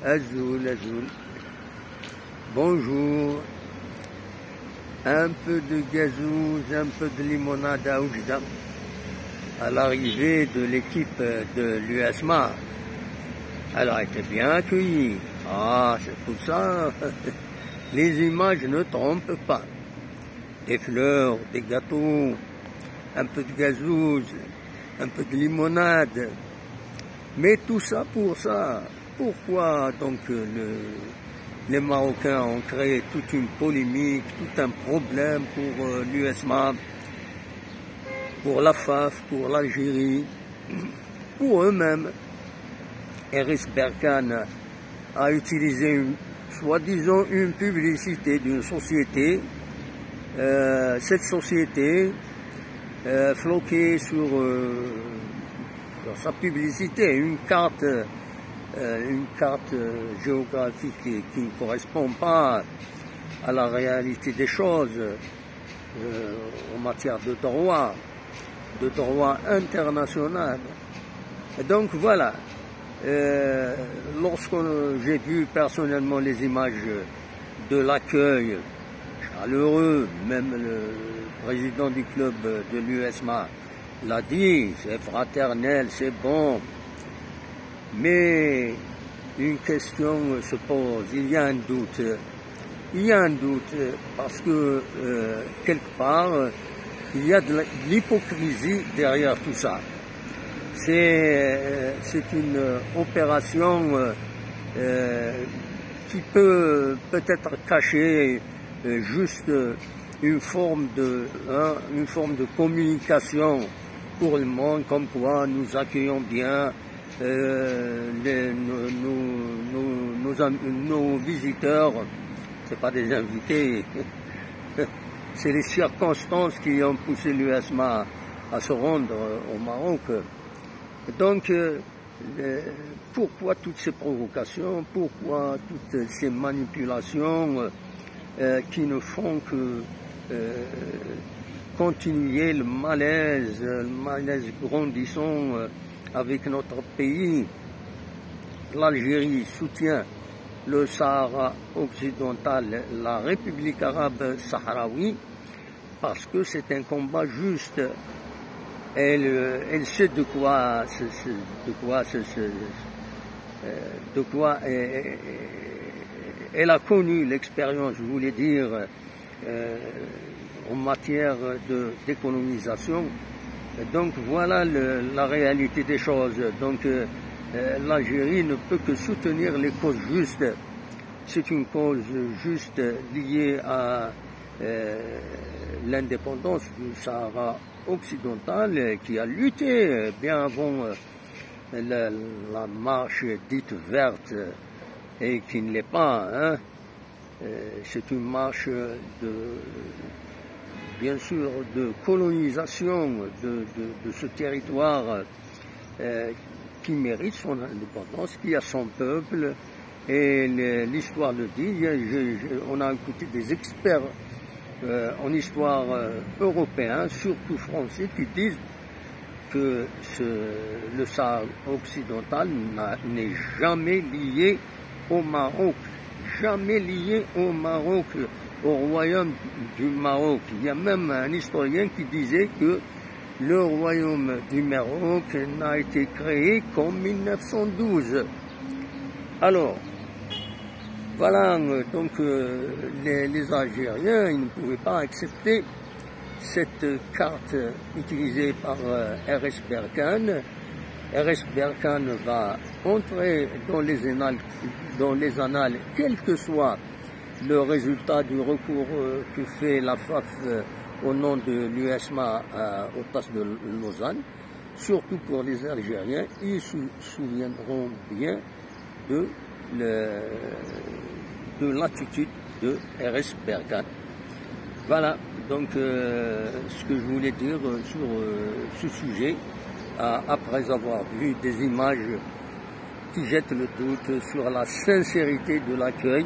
Azoul, Azoul. Bonjour. Un peu de gazouze, un peu de limonade à Oujda à l'arrivée de l'équipe de l'USMA. Elle a été bien accueillie. Ah, c'est pour ça. Les images ne trompent pas. Des fleurs, des gâteaux, un peu de gazouze, un peu de limonade. Mais tout ça pour ça. Pourquoi donc les Marocains ont créé toute une polémique, tout un problème pour l'USMA, pour la FAF, pour l'Algérie, pour eux-mêmes. Eris Berkane a utilisé soi-disant une publicité d'une société. Cette société floquait sur sa publicité une carte géographique qui ne correspond pas à la réalité des choses en matière de droit international. Et donc voilà, lorsque j'ai vu personnellement les images de l'accueil chaleureux, même le président du club de l'USMA l'a dit, c'est fraternel, c'est bon. Mais une question se pose, il y a un doute. Il y a un doute parce que quelque part, il y a de l'hypocrisie derrière tout ça. C'est une opération qui peut peut-être cacher juste une forme de communication pour le monde, comme quoi nous accueillons bien nos visiteurs. C'est pas des invités, c'est les circonstances qui ont poussé l'USMA à se rendre au Maroc. Donc, pourquoi toutes ces provocations, pourquoi toutes ces manipulations qui ne font que continuer le malaise grandissant avec notre pays. L'Algérie soutient le Sahara occidental, la République arabe sahraoui, parce que c'est un combat juste. Elle sait de quoi elle a connu l'expérience, je voulais dire, en matière de décolonisation. Donc voilà la réalité des choses. Donc l'Algérie ne peut que soutenir les causes justes. C'est une cause juste liée à l'indépendance du Sahara occidental qui a lutté bien avant la marche dite verte et qui ne l'est pas. Hein. C'est une marche bien sûr de colonisation de ce territoire qui mérite son indépendance, qui a son peuple, et l'histoire le dit. On a écouté des experts en histoire européens, surtout français, qui disent que le Sahara occidental n'est jamais lié au Maroc, jamais lié au Maroc, au royaume du Maroc. Il y a même un historien qui disait que le royaume du Maroc n'a été créé qu'en 1912. Alors, voilà, donc les Algériens, ils ne pouvaient pas accepter cette carte utilisée par Eris Berkane. Eris Berkane va entrer dans les annales, quel que soit le résultat du recours que fait la FAF au nom de l'USMA au TAS de Lausanne, surtout pour les Algériens. Ils se souviendront bien de l'attitude de Eris Berkane. Voilà donc ce que je voulais dire sur ce sujet, après avoir vu des images qui jettent le doute sur la sincérité de l'accueil.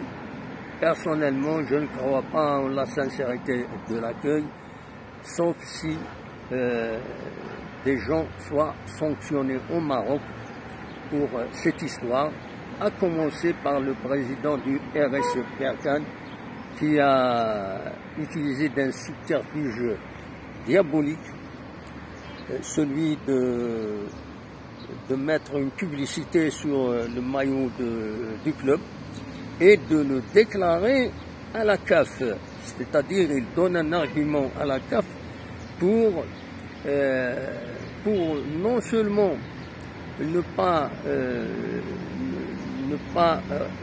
Personnellement, je ne crois pas en la sincérité de l'accueil, sauf si des gens soient sanctionnés au Maroc pour cette histoire à commencer par le président du RS Berkane, qui a utilisé d'un subterfuge diabolique, celui de mettre une publicité sur le maillot du club et de le déclarer à la CAF. C'est-à-dire, il donne un argument à la CAF pour non seulement ne pas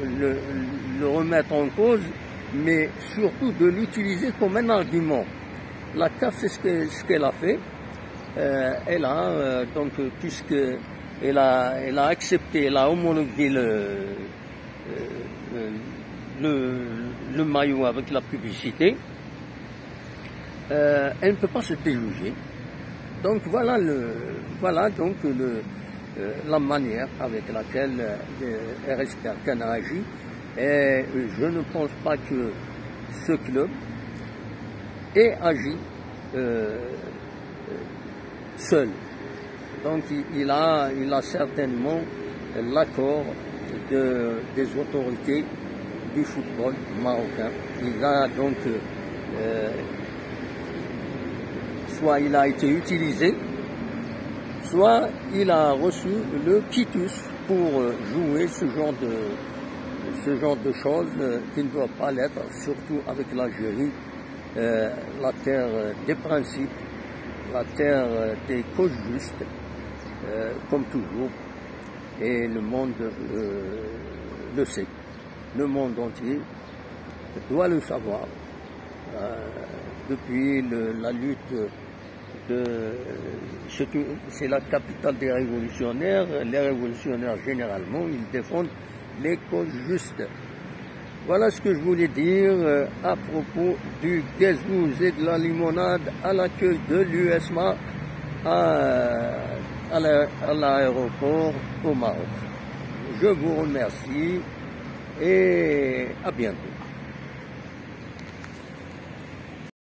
le remettre en cause, mais surtout de l'utiliser comme un argument. La CAF, c'est ce qu'elle a fait. Elle a, donc, puisqu'elle a accepté, elle a homologué le maillot avec la publicité, elle ne peut pas se déjuger. Donc voilà donc la manière avec laquelle RS Berkane a agi. Et je ne pense pas que ce club ait agi seul. Donc il a certainement l'accord des autorités du football marocain. Il a donc soit il a été utilisé, soit il a reçu le quitus pour jouer ce genre de choses qui ne doivent pas l'être, surtout avec l'Algérie, la terre des principes, la terre des causes justes, comme toujours, et le monde le sait. Le monde entier doit le savoir. Depuis la lutte c'est la capitale des révolutionnaires. Les révolutionnaires, généralement, ils défendent les causes justes. Voilà ce que je voulais dire à propos du gazouze et de la limonade à l'accueil de l'USMA à l'aéroport au Maroc. Je vous remercie et à bientôt.